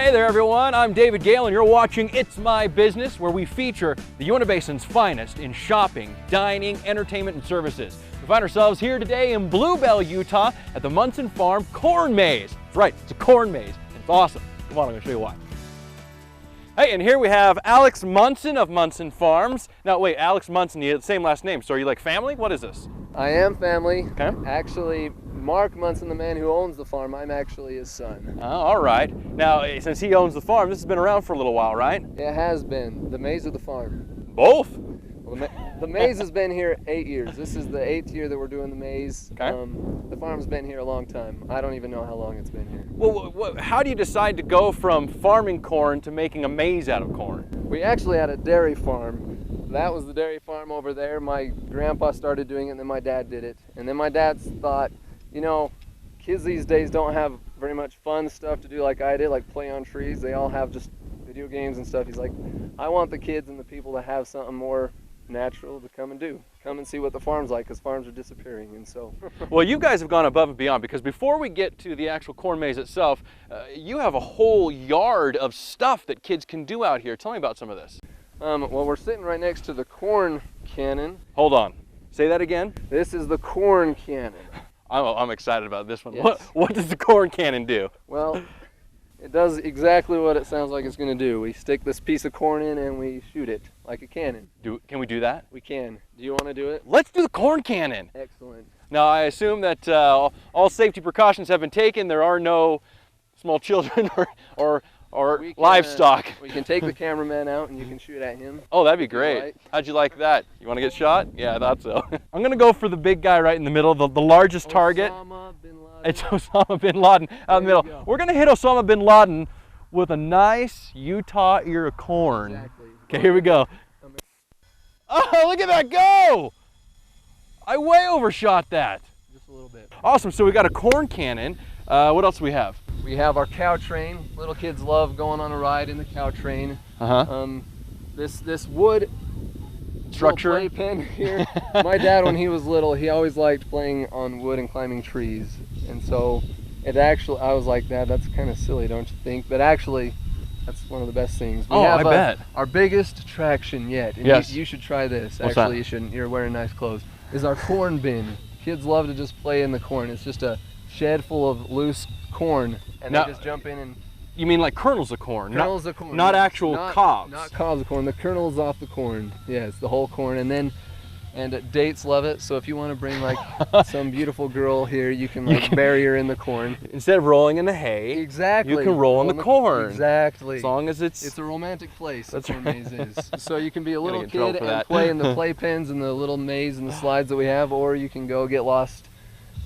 Hey there everyone, I'm David Gale and you're watching It's My Business, where we feature the Uinta Basin's finest in shopping, dining, entertainment, and services. We find ourselves here today in Bluebell, Utah at the Munson Farm Corn Maze. That's right, it's a corn maze and it's awesome. Come on, I'm going to show you why. Hey, and here we have Alex Munson of Munson Farms. Now wait, Alex Munson, you have the same last name, so are you like family? What is this? I am family. Okay. Actually, Mark Munson, the man who owns the farm, I'm actually his son. Oh, all right. Now, since he owns the farm, this has been around for a little while, right? It has been. The maze or the farm? Both. Well, the maze has been here 8 years. This is the 8th year that we're doing the maze. Okay. The farm's been here a long time. I don't even know how long it's been here. Well, how do you decide to go from farming corn to making a maze out of corn? We actually had a dairy farm. That was the dairy farm over there. My grandpa started doing it, and then my dad did it. And then my dad thought, you know, kids these days don't have very much fun stuff to do like I did, like play on trees. They all have just video games and stuff. He's like, I want the kids and the people to have something more natural to come and do. Come and see what the farm's like, because farms are disappearing. And so well, you guys have gone above and beyond, because before we get to the actual corn maze itself, you have a whole yard of stuff that kids can do out here. Tell me about some of this. well, we're sitting right next to the corn cannon. Hold on, say that again. This is the corn cannon. I'm excited about this one. Yes. What does the corn cannon do? Well, it does exactly what it sounds like it's going to do. We stick this piece of corn in and we shoot it like a cannon. Can we do that? We can. Do you want to do it? Let's do the corn cannon. Excellent. Now, I assume that all safety precautions have been taken. There are no small children or livestock. We can take the cameraman out and you can shoot at him. Oh, that'd be great. Right. How'd you like that? You want to get shot? Yeah, I thought so. I'm going to go for the big guy right in the middle, the largest target. Osama bin Laden. It's Osama bin Laden out in the middle. We're going to hit Osama bin Laden with a nice Utah ear of corn. Exactly. Okay, here we go. Oh, look at that go! I way overshot that. Just a little bit. Awesome, so we got a corn cannon. What else do we have? We have our cow train. Little kids love going on a ride in the cow train. This wood Structure. playpen here. My dad, when he was little, he always liked playing on wood and climbing trees. And so I was like, Dad, that's kind of silly, don't you think? But actually, that's one of the best things. I bet. Our biggest attraction yet, and yes. you should try this. What's actually, that? you shouldn't. You're wearing nice clothes. Is our corn bin. Kids love to just play in the corn. It's just a shed full of loose corn, and now, they just jump in and... You mean like kernels of corn? Kernels of corn. Not actual cobs. Not cobs of corn. The kernels off the corn. Yes, the whole corn. And dates love it. So if you want to bring like some beautiful girl here, you can bury her in the corn. Instead of rolling in the hay, exactly, you can roll in the corn. Exactly. As long as it's a romantic place. That's the corn maze is. So you can be a little get in trouble kid for and that. play in the playpens and the little maze and the slides that we have, or you can go get lost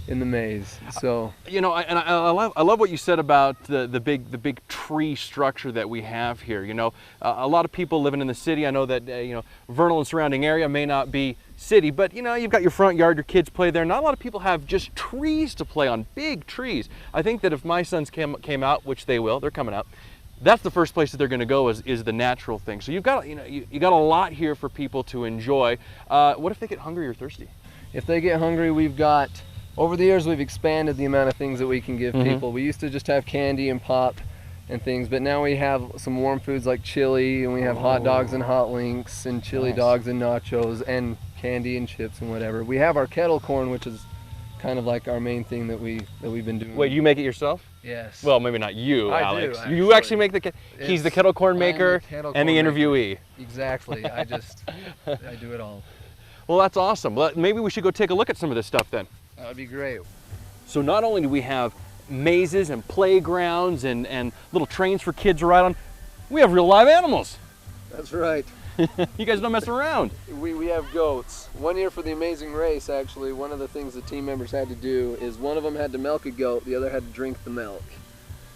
in the maze. So you know, I love what you said about the big tree structure that we have here. You know, a lot of people living in the city. I know that you know, Vernal and surrounding area may not be city, but you know, you've got your front yard, your kids play there. Not a lot of people have just trees to play on, big trees. I think that if my sons came out, which they will, they're coming out, that's the first place that they're going to go is the natural thing. So you've got, you know, you got a lot here for people to enjoy. What if they get hungry or thirsty? If they get hungry, we've got, over the years we've expanded the amount of things that we can give people. We used to just have candy and pop and things, but now we have some warm foods like chili, and we have hot dogs and hot links and chili dogs and nachos and candy and chips and whatever. We have our kettle corn, which is kind of like our main thing that we've been doing. Wait, you make it yourself? Yes. Well, maybe not you, I Alex. do, You actually make he's the kettle corn maker and the maker. interviewee. Exactly. I do it all. Well, that's awesome. Well, maybe we should go take a look at some of this stuff then. That would be great. So not only do we have mazes and playgrounds and little trains for kids to ride on, we have real live animals. That's right. You guys don't mess around. We have goats. One year for the Amazing Race, actually, one of the things the team members had to do is one of them had to milk a goat, the other had to drink the milk.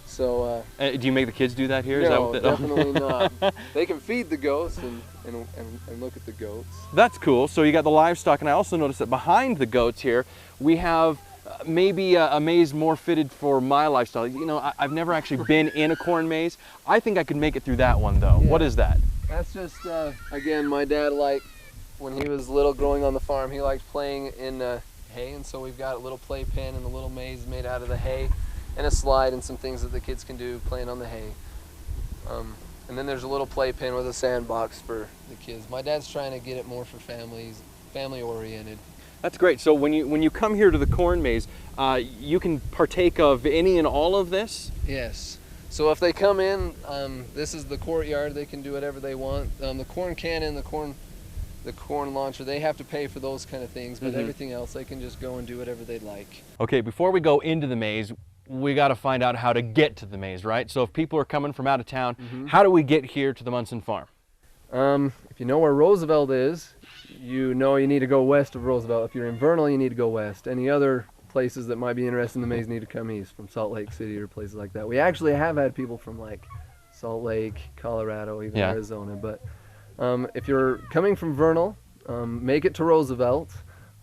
So do you make the kids do that here? No, Is that definitely not. They can feed the goats and look at the goats. That's cool. So you got the livestock, and I also noticed that behind the goats here, we have maybe a maze more fitted for my lifestyle. You know, I've never actually been in a corn maze. I think I could make it through that one though. Yeah. What is that? That's just, again, my dad when he was little growing on the farm, he liked playing in hay, and so we've got a little playpen and a little maze made out of the hay, and a slide and some things that the kids can do playing on the hay. And then there's a little playpen with a sandbox for the kids. My dad's trying to get it more for families, family oriented. That's great. So when you come here to the corn maze, you can partake of any and all of this? Yes. So if they come in, this is the courtyard. They can do whatever they want. The corn cannon, the corn launcher, they have to pay for those kind of things, but everything else they can just go and do whatever they'd like. Okay, before we go into the maze, we got to find out how to get to the maze, right? So if people are coming from out of town, how do we get here to the Munson Farm? If you know where Roosevelt is, you know you need to go west of Roosevelt. If you're in Vernal, you need to go west. Any other places that might be interested in the maze need to come east, from Salt Lake City or places like that. We actually have had people from like Salt Lake, Colorado, even Arizona. But if you're coming from Vernal, make it to Roosevelt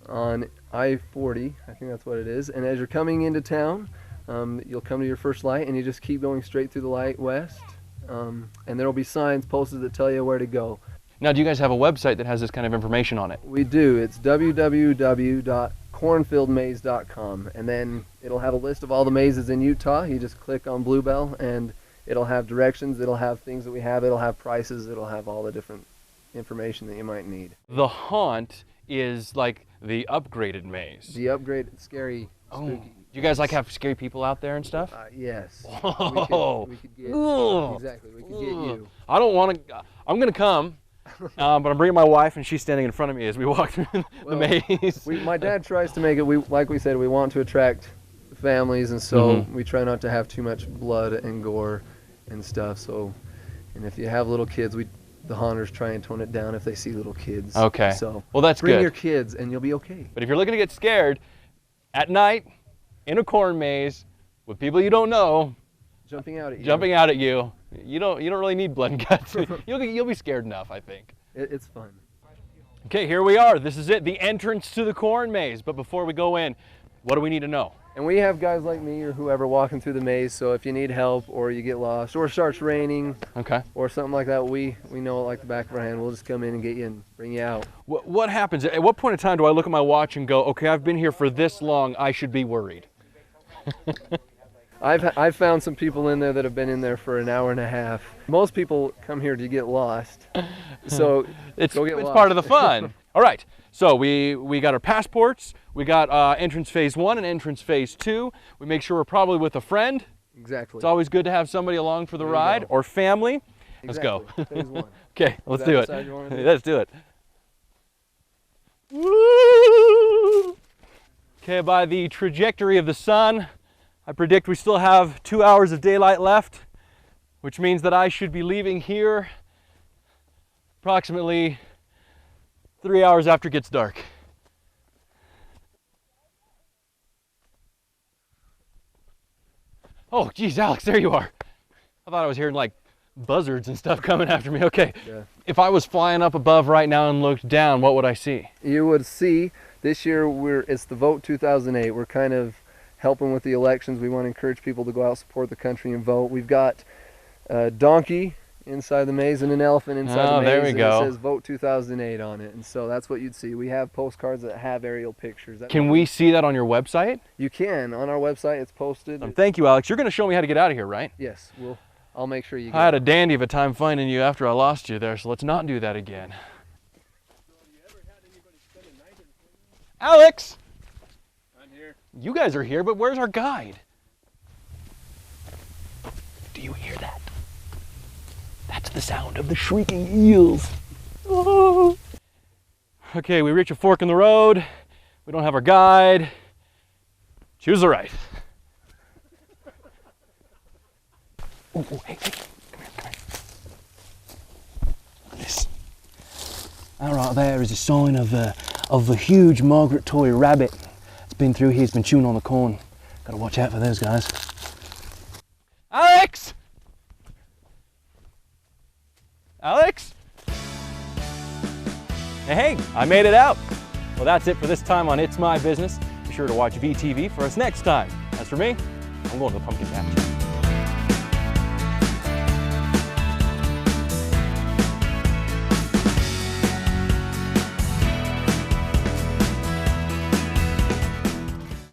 on I-40, I think that's what it is. And as you're coming into town, you'll come to your first light and you just keep going straight through the light west. And there will be signs posted that tell you where to go. Now, do you guys have a website that has this kind of information on it? We do. It's www.cornfieldmaze.com, and then it'll have a list of all the mazes in Utah. You just click on Bluebell and it'll have directions, it'll have things that we have, it'll have prices, it'll have all the different information that you might need. The Haunt is like the upgraded maze. The upgraded, scary, spooky. Do you guys like have scary people out there and stuff? Yes. Oh. We could get, exactly, we could get you. I don't want to, I'm going to come. But I'm bringing my wife, and she's standing in front of me as we walk through the maze. My dad tries to make it, like we said, we want to attract families, and so we try not to have too much blood and gore and stuff. So, and if you have little kids, the haunters try and tone it down if they see little kids. Okay. So well, that's bring good. your kids, and you'll be okay. But if you're looking to get scared at night in a corn maze with people you don't know jumping out at you. You don't really need blood and guts. You'll be scared enough, I think. It's fun. Okay, here we are. This is it, the entrance to the corn maze. But before we go in, what do we need to know? And we have guys like me or whoever walking through the maze, so if you need help or you get lost or it starts raining, or something like that, we know it like the back of our hand. We'll just come in and get you and bring you out. What happens? At what point in time do I look at my watch and go, okay, I've been here for this long, I should be worried? I've found some people in there that have been in there for an hour and a half. Most people come here to get lost, so it's go get lost. Part of the fun. All right, so we got our passports, we got entrance phase 1 and entrance phase 2. We make sure we're probably with a friend. Exactly. It's always good to have somebody along for the ride, or family. Exactly. Let's go. Phase 1. Okay, let's do it. Let's do it. Woo! Okay, by the trajectory of the sun, I predict we still have 2 hours of daylight left, which means that I should be leaving here approximately 3 hours after it gets dark. Oh, geez, Alex, there you are. I thought I was hearing like buzzards and stuff coming after me. Okay, if I was flying up above right now and looked down, what would I see? You would see, this year it's the Vote 2008. We're kind of helping with the elections. We want to encourage people to go out, support the country, and vote. We've got a donkey inside the maze and an elephant inside the maze. There we go. It says Vote 2008 on it, and so that's what you'd see. We have postcards that have aerial pictures. Can we see that on your website? You can. On our website, it's posted. Thank you, Alex. You're going to show me how to get out of here, right? Yes. I'll make sure you get I had a dandy of a time finding you after I lost you there, so let's not do that again. Alex! You guys are here, but where's our guide? Do you hear that? That's the sound of the shrieking eels. Oh. Okay, we reach a fork in the road. We don't have our guide. Choose the right. Oh, hey, come here. This. That right there is a sign of a huge migratory rabbit. Been through here, he's been chewing on the corn. Gotta watch out for those guys. Alex! Alex? Hey, I made it out. Well, that's it for this time on It's My Business. Be sure to watch VTV for us next time. As for me, I'm going to the pumpkin patch.